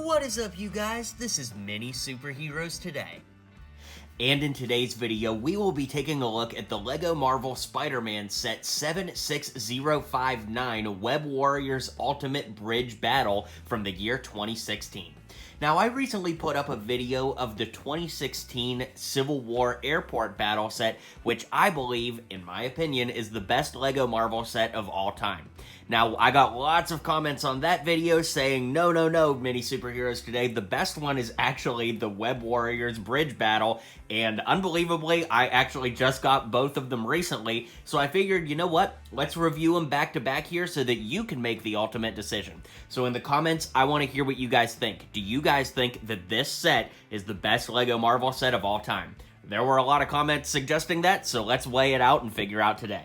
What is up, you guys? This is Mini Superheroes Today. And in today's video, we will be taking a look at the LEGO Marvel Spider-Man set 76059 Web Warriors Ultimate Bridge Battle from the year 2016. Now, I recently put up a video of the 2016 Civil War Airport Battle set, which I believe, in my opinion, is the best LEGO Marvel set of all time. Now, I got lots of comments on that video saying, no, Mini Superheroes Today, the best one is actually the Web Warriors Bridge Battle, and unbelievably, I actually just got both of them recently, so I figured, you know what, let's review them back to back here so that you can make the ultimate decision. So in the comments, I want to hear what you guys think. Do you guys think that this set is the best LEGO Marvel set of all time? There were a lot of comments suggesting that, so let's weigh it out and figure out today.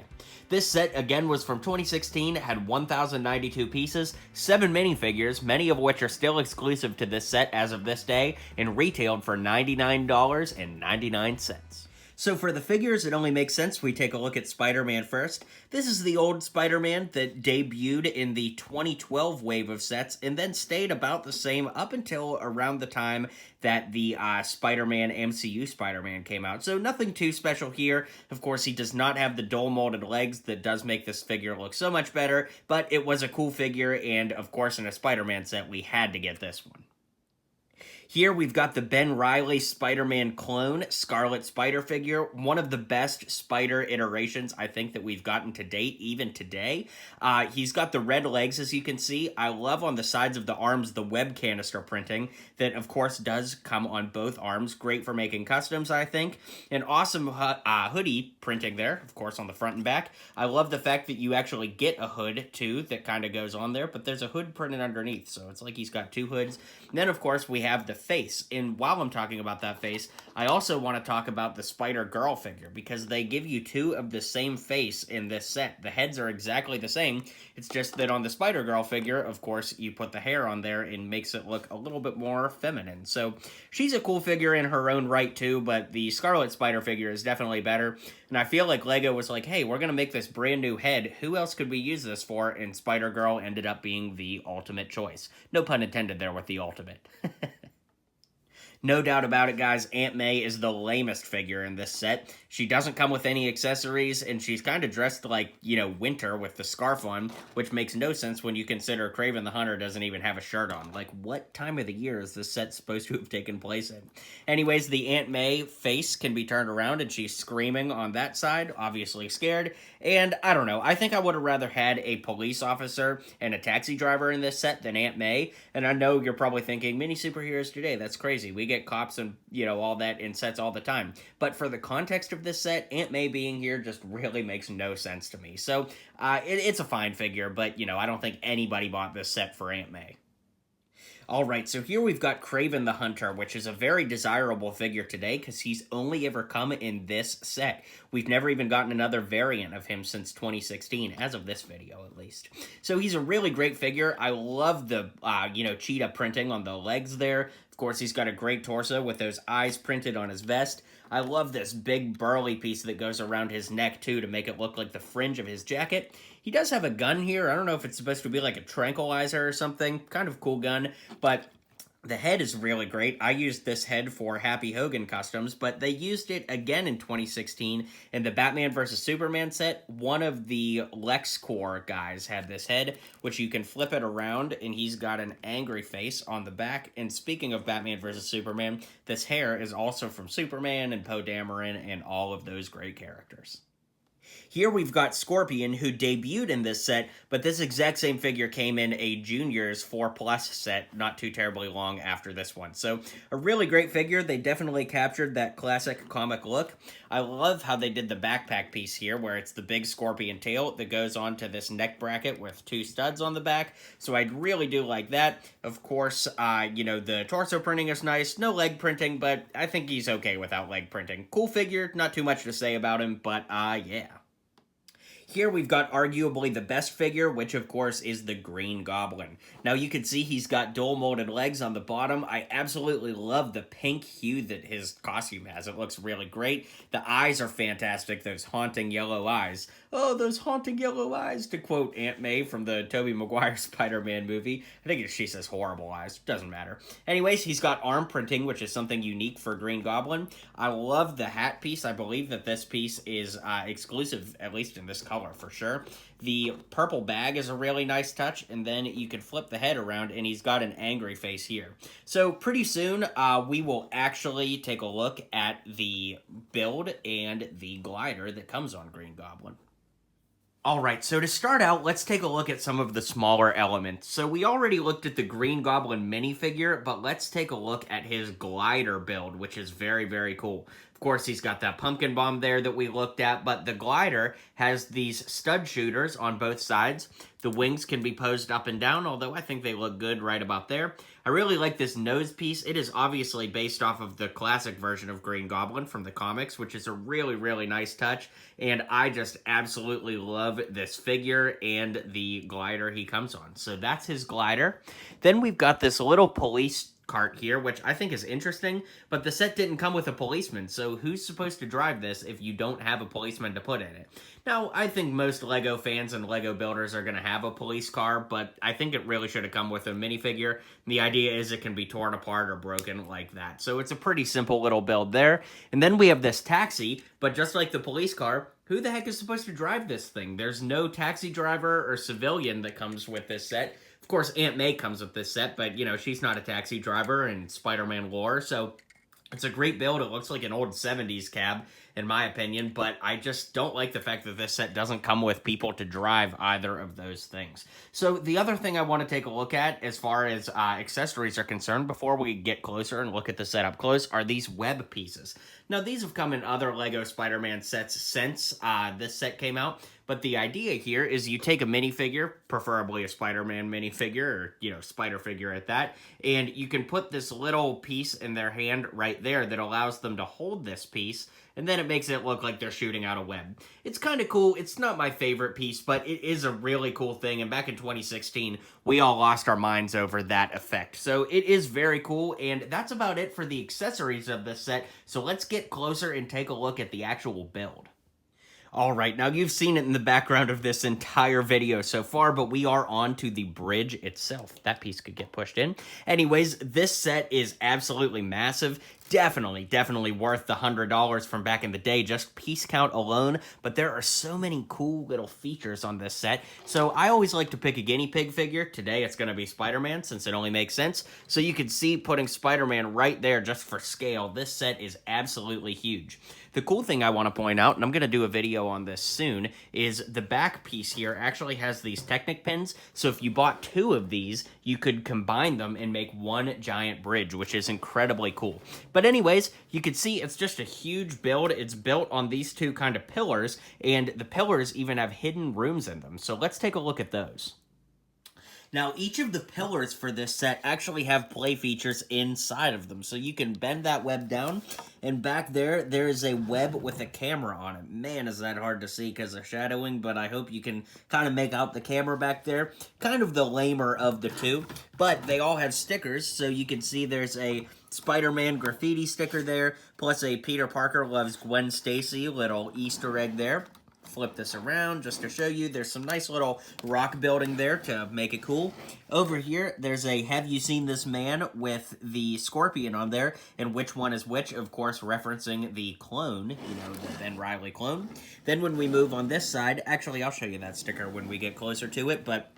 This set, again, was from 2016, had 1,092 pieces, 7 minifigures, many of which are still exclusive to this set as of this day, and retailed for $99.99. So for the figures, it only makes sense we take a look at Spider-Man first. This is the old Spider-Man that debuted in the 2012 wave of sets and then stayed about the same up until around the time that the Spider-Man MCU Spider-Man came out. So nothing too special here. Of course, he does not have the dull molded legs that does make this figure look so much better, but it was a cool figure, and of course in a Spider-Man set, we had to get this one. Here we've got the Ben Reilly Spider-Man clone, Scarlet Spider figure, one of the best Spider iterations I think that we've gotten to date, even today. He's got the red legs, as you can see. I love on the sides of the arms the web canister printing that, of course, does come on both arms. Great for making customs, I think. An awesome hoodie printing there, of course, on the front and back. I love the fact that you actually get a hood, too, that kind of goes on there, but there's a hood printed underneath, so it's like he's got two hoods. And then, of course, we have the face, and while I'm talking about that face, I also want to talk about the Spider-Girl figure, because they give you two of the same face in this set. The heads are exactly the same, it's just that on the Spider-Girl figure, of course, you put the hair on there and makes it look a little bit more feminine. So she's a cool figure in her own right too, but the Scarlet Spider figure is definitely better, and I feel like LEGO was like, hey, we're going to make this brand new head, who else could we use this for? And Spider-Girl ended up being the ultimate choice. No pun intended there with the ultimate. No doubt about it, guys, Aunt May is the lamest figure in this set. She doesn't come with any accessories, and she's kind of dressed like, you know, Winter with the scarf on, which makes no sense when you consider Kraven the Hunter doesn't even have a shirt on. Like, what time of the year is this set supposed to have taken place in? Anyways, the Aunt May face can be turned around, and she's screaming on that side, obviously scared, and I don't know, I think I would have rather had a police officer and a taxi driver in this set than Aunt May, and I know you're probably thinking, Mini Superheroes Today, that's crazy. We get cops and, you know, all that in sets all the time. But for the context of this set, Aunt May being here just really makes no sense to me. So, it's a fine figure, but, you know, I don't think anybody bought this set for Aunt May. Alright, so here we've got Kraven the Hunter, which is a very desirable figure today because he's only ever come in this set. We've never even gotten another variant of him since 2016, as of this video at least. So he's a really great figure. I love the, cheetah printing on the legs there. Of course, he's got a great torso with those eyes printed on his vest. I love this big burly piece that goes around his neck, too, to make it look like the fringe of his jacket. He does have a gun here. I don't know if it's supposed to be like a tranquilizer or something. Kind of cool gun, but the head is really great. I used this head for Happy Hogan customs, but they used it again in 2016 in the Batman vs. Superman set. One of the LexCorp guys had this head, which you can flip it around, and he's got an angry face on the back. And speaking of Batman vs. Superman, this hair is also from Superman and Poe Dameron and all of those great characters. Here we've got Scorpion, who debuted in this set, but this exact same figure came in a Juniors 4+ set not too terribly long after this one. So, a really great figure. They definitely captured that classic comic look. I love how they did the backpack piece here, where it's the big scorpion tail that goes onto this neck bracket with two studs on the back. So I really do like that. Of course, the torso printing is nice. No leg printing, but I think he's okay without leg printing. Cool figure, not too much to say about him, but yeah. Here we've got arguably the best figure, which of course is the Green Goblin. Now you can see he's got dual molded legs on the bottom. I absolutely love the pink hue that his costume has. It looks really great. The eyes are fantastic, those haunting yellow eyes. Oh, those haunting yellow eyes, to quote Aunt May from the Tobey Maguire Spider-Man movie. I think she says horrible eyes. Doesn't matter. Anyways, he's got arm printing, which is something unique for Green Goblin. I love the hat piece. I believe that this piece is exclusive, at least in this color for sure. The purple bag is a really nice touch, and then you can flip the head around, and he's got an angry face here. So pretty soon, we will actually take a look at the build and the glider that comes on Green Goblin. Alright, so to start out, let's take a look at some of the smaller elements. So we already looked at the Green Goblin minifigure, but let's take a look at his glider build, which is very, very cool. Of course, he's got that pumpkin bomb there that we looked at, but the glider has these stud shooters on both sides. The wings can be posed up and down, although I think they look good right about there. I really like this nose piece. It is obviously based off of the classic version of Green Goblin from the comics, which is a really, really nice touch, and I just absolutely love this figure and the glider he comes on. So that's his glider. Then we've got this little police cart here, which I think is interesting, but the set didn't come with a policeman, so who's supposed to drive this if you don't have a policeman to put in it? Now, I think most LEGO fans and LEGO builders are going to have a police car, but I think it really should have come with a minifigure. The idea is it can be torn apart or broken like that, so it's a pretty simple little build there. And then we have this taxi, but just like the police car, who the heck is supposed to drive this thing? There's no taxi driver or civilian that comes with this set. Of course, Aunt May comes with this set, but, you know, she's not a taxi driver in Spider-Man lore, so it's a great build. It looks like an old 70s cab, in my opinion, but I just don't like the fact that this set doesn't come with people to drive either of those things. So the other thing I want to take a look at as far as accessories are concerned before we get closer and look at the set up close are these web pieces. Now, these have come in other LEGO Spider-Man sets since this set came out, but the idea here is you take a minifigure, preferably a Spider-Man minifigure, or, you know, Spider figure at that, and you can put this little piece in their hand right there that allows them to hold this piece, and then it makes it look like they're shooting out a web. It's kind of cool. It's not my favorite piece, but it is a really cool thing, and back in 2016, we all lost our minds over that effect. So it is very cool, and that's about it for the accessories of this set, so let's get closer and take a look at the actual build. Alright, now you've seen it in the background of this entire video so far, but we are on to the bridge itself. That piece could get pushed in. Anyways, this set is absolutely massive. Definitely worth the $100 from back in the day, just piece count alone, but there are so many cool little features on this set, so I always like to pick a guinea pig figure. Today it's going to be Spider-Man, since it only makes sense, so you can see putting Spider-Man right there just for scale. This set is absolutely huge. The cool thing I want to point out, and I'm going to do a video on this soon, is the back piece here actually has these Technic pins, so if you bought 2 of these, you could combine them and make one giant bridge, which is incredibly cool. But anyways, you can see it's just a huge build. It's built on these 2 kind of pillars, and the pillars even have hidden rooms in them, so let's take a look at those. Now, each of the pillars for this set actually have play features inside of them, so you can bend that web down, and back there, there is a web with a camera on it. Man, is that hard to see because of shadowing, but I hope you can kind of make out the camera back there. Kind of the lamer of the 2, but they all have stickers, so you can see there's a Spider-Man graffiti sticker there, plus a Peter Parker loves Gwen Stacy little Easter egg there. Flip this around just to show you. There's some nice little rock building there to make it cool. Over here, there's a Have You Seen This Man with the Scorpion on there, and which one is which, of course, referencing the clone, you know, the Ben Reilly clone. Then when we move on this side, actually, I'll show you that sticker when we get closer to it, but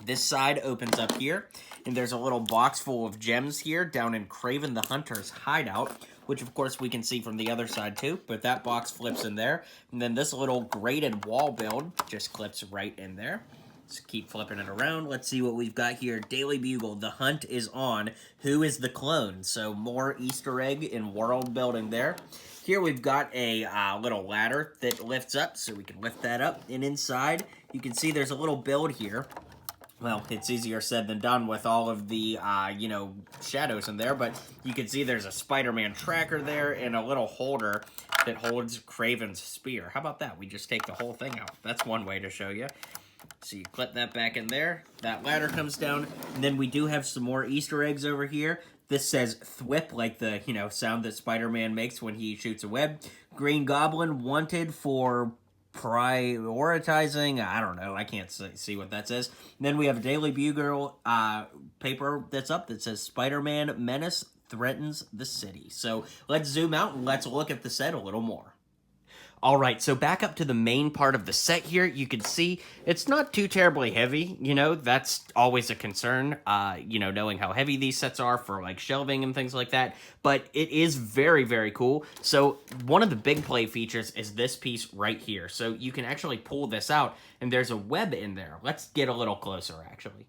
this side opens up here, and there's a little box full of gems here down in Kraven the Hunter's hideout, which of course we can see from the other side too, but that box flips in there. And then this little grated wall build just clips right in there. Let's keep flipping it around. Let's see what we've got here. Daily Bugle, the hunt is on. Who is the clone? So more Easter egg and world building there. Here we've got a little ladder that lifts up, so we can lift that up. And inside, you can see there's a little build here. Well, it's easier said than done with all of the, you know, shadows in there, but you can see there's a Spider-Man tracker there and a little holder that holds Kraven's spear. How about that? We just take the whole thing out. That's one way to show you. So you clip that back in there, that ladder comes down, and then we do have some more Easter eggs over here. This says thwip, like the, you know, sound that Spider-Man makes when he shoots a web. Green Goblin wanted for prioritizing. I don't know. I can't see what that says. Then we have a Daily Bugle paper that's up that says Spider-Man Menace threatens the city. So let's zoom out and let's look at the set a little more. All right, so back up to the main part of the set here, you can see it's not too terribly heavy. You know, that's always a concern, you know, knowing how heavy these sets are for, like, shelving and things like that. But it is very, very cool. So one of the big play features is this piece right here. So you can actually pull this out, and there's a web in there. Let's get a little closer, actually.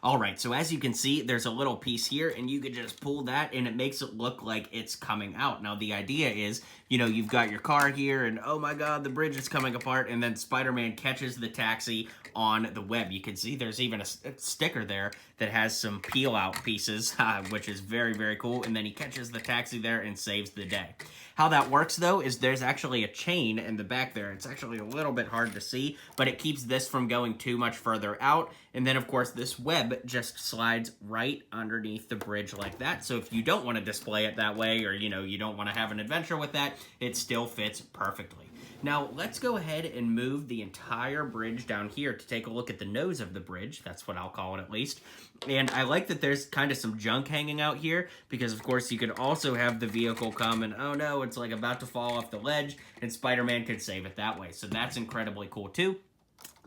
All right, so as you can see, there's a little piece here, and you can just pull that, and it makes it look like it's coming out. Now, the idea is, you know, you've got your car here, and oh my god, the bridge is coming apart, and then Spider-Man catches the taxi on the web. You can see there's even a sticker there that has some peel-out pieces, which is very, very cool, and then he catches the taxi there and saves the day. How that works, though, is there's actually a chain in the back there. It's actually a little bit hard to see, but it keeps this from going too much further out, and then, of course, this web just slides right underneath the bridge like that. So if you don't want to display it that way, or, you know, you don't want to have an adventure with that, it still fits perfectly. Now, let's go ahead and move the entire bridge down here to take a look at the nose of the bridge. That's what I'll call it, at least. And I like that there's kind of some junk hanging out here, because, of course, you could also have the vehicle come and, oh no, it's like about to fall off the ledge, and Spider-Man could save it that way. So that's incredibly cool, too.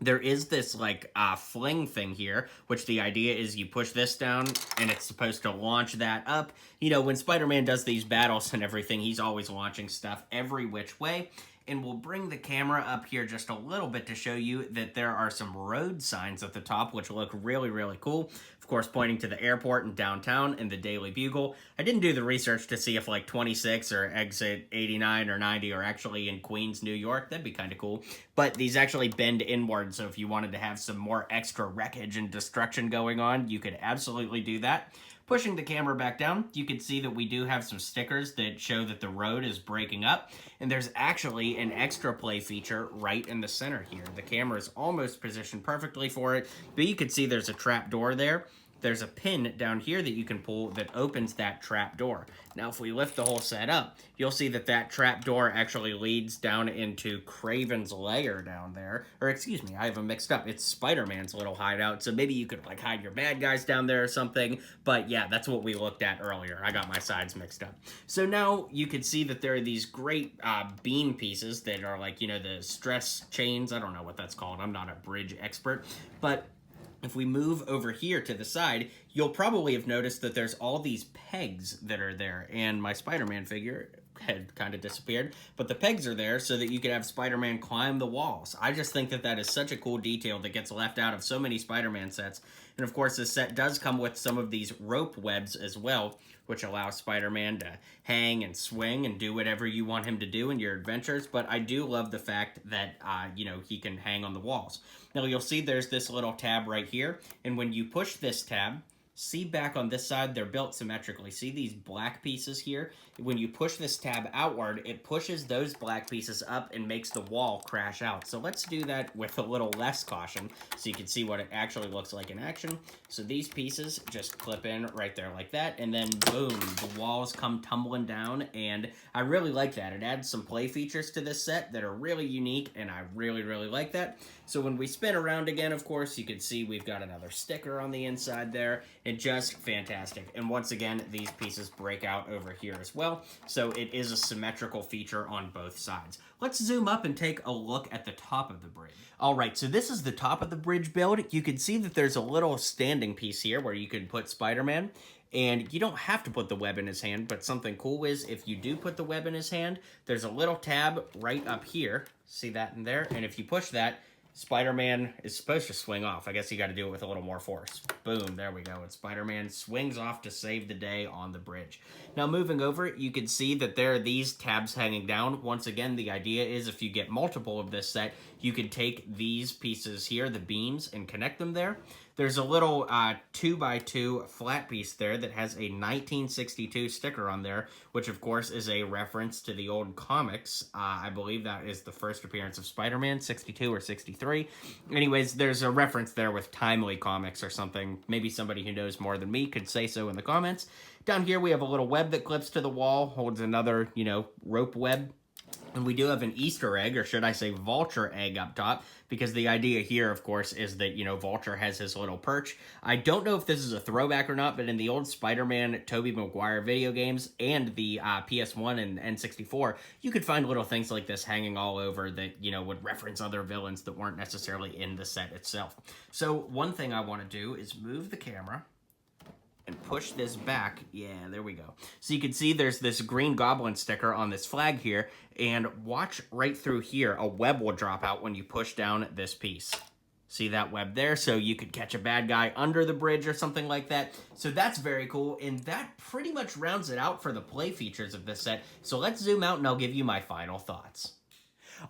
There is this, like, fling thing here, which the idea is you push this down, and it's supposed to launch that up. You know, when Spider-Man does these battles and everything, he's always launching stuff every which way. And we'll bring the camera up here just a little bit to show you that there are some road signs at the top, which look really, really cool. Of course, pointing to the airport and downtown and the Daily Bugle. I didn't do the research to see if, like, 26 or exit 89 or 90 are actually in Queens, New York. That'd be kind of cool. But these actually bend inward, so if you wanted to have some more extra wreckage and destruction going on, you could absolutely do that. Pushing the camera back down, you can see that we do have some stickers that show that the road is breaking up, and there's actually an extra play feature right in the center here. The camera is almost positioned perfectly for it, but you can see there's a trap door there. There's a pin down here that you can pull that opens that trap door. Now, if we lift the whole set up, you'll see that that trap door actually leads down into Kraven's lair down there. Or, excuse me, I have them mixed up. It's Spider-Man's little hideout, so maybe you could, like, hide your bad guys down there or something. But, yeah, that's what we looked at earlier. I got my sides mixed up. So now you can see that there are these great beam pieces that are, like, you know, the stress chains. I don't know what that's called. I'm not a bridge expert. But if we move over here to the side, you'll probably have noticed that there's all these pegs that are there, and my Spider-Man figure had kind of disappeared, but the pegs are there so that you could have Spider-Man climb the walls. I just think that that is such a cool detail that gets left out of so many Spider-Man sets. And of course, this set does come with some of these rope webs as well, which allow Spider-Man to hang and swing and do whatever you want him to do in your adventures. But I do love the fact that, you know, he can hang on the walls. Now, you'll see there's this little tab right here, and when you push this tab, see back on this side, they're built symmetrically. See these black pieces here? When you push this tab outward, it pushes those black pieces up and makes the wall crash out. So let's do that with a little less caution so you can see what it actually looks like in action. So these pieces just clip in right there like that, and then boom, the walls come tumbling down, and I really like that. It adds some play features to this set that are really unique, and I really, really like that. So when we spin around again, of course, you can see we've got another sticker on the inside there, and just fantastic. And once again, these pieces break out over here as well, so it is a symmetrical feature on both sides. Let's zoom up and take a look at the top of the bridge. All right, so this is the top of the bridge build. You can see that there's a little standing piece here where you can put Spider-Man, and you don't have to put the web in his hand, but something cool is if you do put the web in his hand, there's a little tab right up here. See that in there? And if you push that, Spider-Man is supposed to swing off. I guess you got to do it with a little more force. Boom, there we go. And Spider-Man swings off to save the day on the bridge. Now, moving over, you can see that there are these tabs hanging down. Once again, the idea is if you get multiple of this set, you could take these pieces here, the beams, and connect them there. There's a little 2x2 flat piece there that has a 1962 sticker on there, which of course is a reference to the old comics. I believe that is the first appearance of Spider-Man, 62 or 63. Anyways, there's a reference there with Timely Comics or something. Maybe somebody who knows more than me could say so in the comments. Down here we have a little web that clips to the wall, holds another, you know, rope web. And we do have an Easter egg, or should I say vulture egg up top, because the idea here, of course, is that, Vulture has his little perch. I don't know if this is a throwback or not, but in the old Spider-Man Tobey Maguire video games and the PS1 and N64, you could find little things like this hanging all over that, would reference other villains that weren't necessarily in the set itself. So one thing I want to do is move the camera and push this back. Yeah, there we go. So you can see there's this green Goblin sticker on this flag here, and watch right through here. A web will drop out when you push down this piece. See that web there? So you could catch a bad guy under the bridge or something like that. So that's very cool, and that pretty much rounds it out for the play features of this set. So let's zoom out and I'll give you my final thoughts.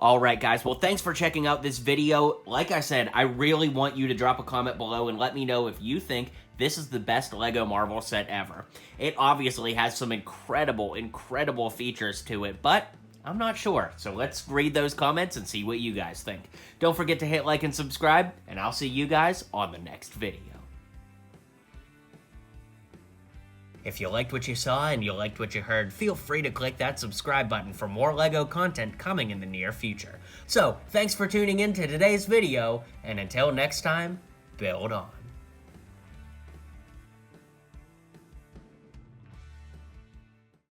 Alright guys, well thanks for checking out this video. Like I said, I really want you to drop a comment below and let me know if you think this is the best LEGO Marvel set ever. It obviously has some incredible features to it, but I'm not sure. So let's read those comments and see what you guys think. Don't forget to hit like and subscribe, and I'll see you guys on the next video. If you liked what you saw and you liked what you heard, feel free to click that subscribe button for more LEGO content coming in the near future. So, thanks for tuning in to today's video, and until next time, build on.